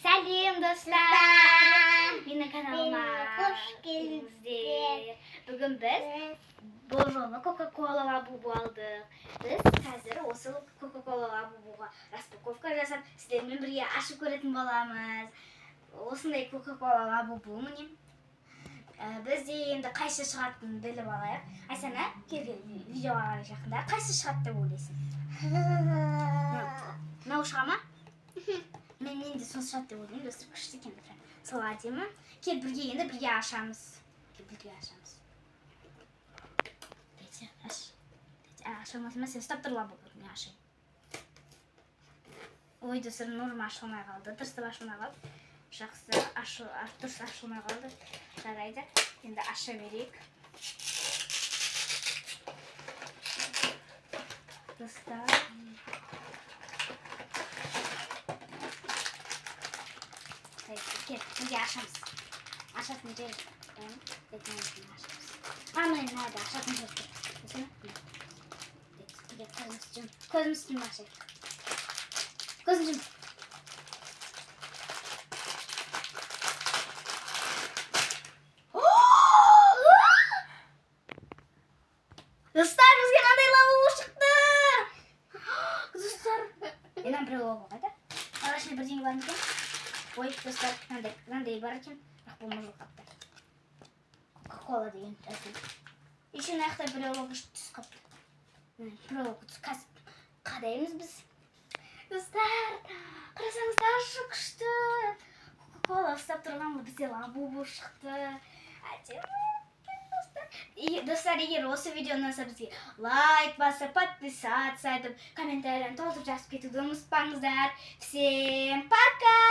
Сәлем достар! Менің каналыма Қош келдіңіздер. Бүгін біз бұл жолы Кока-Кола Лабубу алдық. Біз қазір осы Кока-Кола Лабубуға распаковка жасап, сіздермен бірге ашып көретін боламыз. Осындай Кока-Кола Лабубу міне. Бізде енді қайсы шығатынын біліп алайық. Айсана, келген видеоға қарай жақында қайсы шығады деп ойлайсың? Мынау шыға ма? Мен де соны шығады деп ойлаймын, достар күшті екен. Солай деймін. Кел бірге енді бірге ашамыз. Кел бірге ашамыз. Бәйте, аш. Ашылмасыма сен ұстап тұр Лабубу, мен ашайын. Ой, достар, нұрым ашылмай қалды. Дұрыстап ашылмай қалды. Жақсы, дұрыс ашылмай қалды. Жарайды. Енді аша берейік. Достар. Кел, бірге ашамыз. Ашатын жер. Мына ашатын жер. Көзіміз түн ашайық. Көзім түн. Достар, бізге қандай Лабубу шықты! Достар, енем біреу Лабубу қайда? Арасында бірдеңе бар ма екен? Ой, достар, мынандай бар екен. Бірақ бұл мұжыл қапты. Кока-Кола деген әзіл. Еще мына жақта біреу Лабубу түс қапты. Біреу Лабубу түс кәсіп. Қадаймыз біз. Достар, қарасаңыздар, күшті. Кока-Кола ұстап тұрған бізде Лабубу шықты. Достар, егер осы видео ұнаса бізге лайк басып, подписаться етіп, комментарияны толтырып жазып кетуді ұмытпаңыздар. Всем пока!